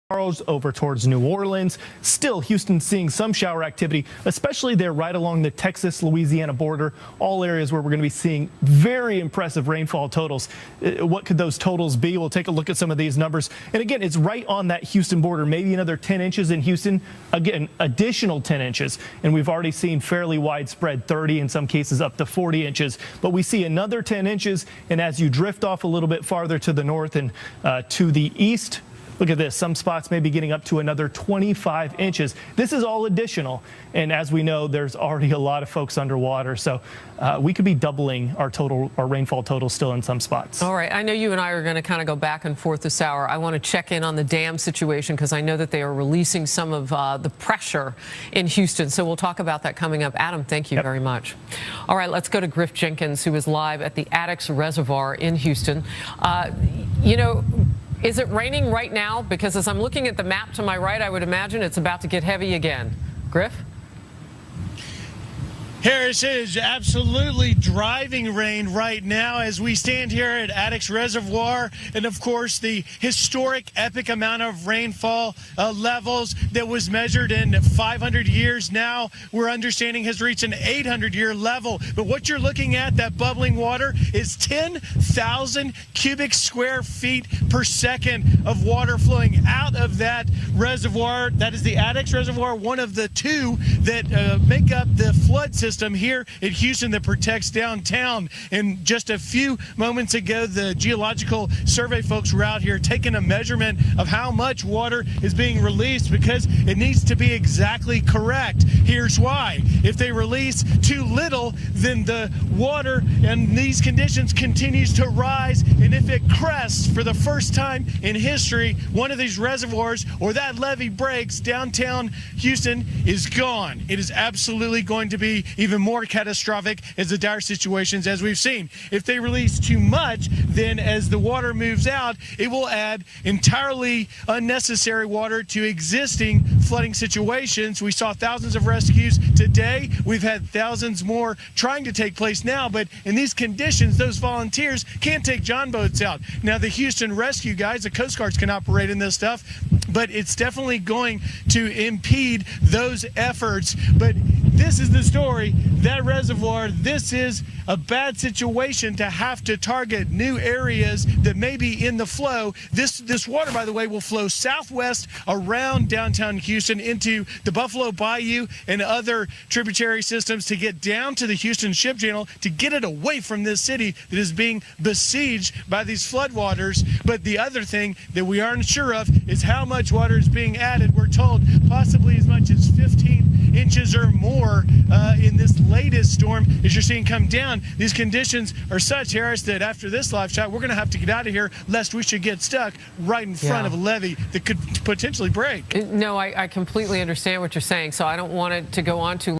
over towards New Orleans. Still, Houston seeing some shower activity, especially there right along the Texas-Louisiana border, all areas where we're going to be seeing very impressive rainfall totals. What could those totals be? We'll take a look at some of these numbers. And again, it's right on that Houston border, maybe another 10 inches in Houston, again, additional 10 inches. And we've already seen fairly widespread 30, in some cases up to 40 inches. But we see another 10 inches. And as you drift off a little bit farther to the north and to the east, look at this. Some spots may be getting up to another 25 inches. This is all additional. And as we know, there's already a lot of folks underwater. So we could be doubling our rainfall total still in some spots. All right. I know you and I are going to kind of go back and forth this hour. I want to check in on the dam situation because I know that they are releasing some of the pressure in Houston. So we'll talk about that coming up. Adam, thank you very much. All right. Let's go to Griff Jenkins, who is live at the Addicks Reservoir in Houston. Is it raining right now? Because as I'm looking at the map to my right, I would imagine it's about to get heavy again. Griff? Harris, it is absolutely driving rain right now as we stand here at Addicks Reservoir. And of course, the historic epic amount of rainfall levels that was measured in 500 years now, we're understanding has reached an 800-year level. But what you're looking at, that bubbling water, is 10,000 cubic square feet per second of water flowing out of that reservoir. That is the Addicks Reservoir, one of the two that make up the flood system here in Houston that protects downtown. And just a few moments ago, the Geological Survey folks were out here taking a measurement of how much water is being released because it needs to be exactly correct. Here's why. If they release too little, then the water in these conditions continues to rise. And if it crests for the first time in history, one of these reservoirs or that levee breaks, downtown Houston is gone. It is absolutely going to be even more catastrophic as the dire situations as we've seen. If they release too much, then as the water moves out, it will add entirely unnecessary water to existing flooding situations. We saw thousands of rescues today. We've had thousands more trying to take place now, but in these conditions, those volunteers can't take John boats out. Now, the Houston rescue guys, the Coast Guards can operate in this stuff, but it's definitely going to impede those efforts. But this is the story. That reservoir, this is a bad situation to have to target new areas that may be in the flow. This water, by the way, will flow southwest around downtown Houston into the Buffalo Bayou and other tributary systems to get down to the Houston Ship Channel to get it away from this city that is being besieged by these floodwaters. But the other thing that we aren't sure of is how much water is being added. We're told possibly as much as 15 inches or more in this latest storm as you're seeing come down. These conditions are such, Harris, that after this live shot, we're going to have to get out of here lest we should get stuck right in front of a levee that could potentially break. No, I completely understand what you're saying, so I don't want it to go on too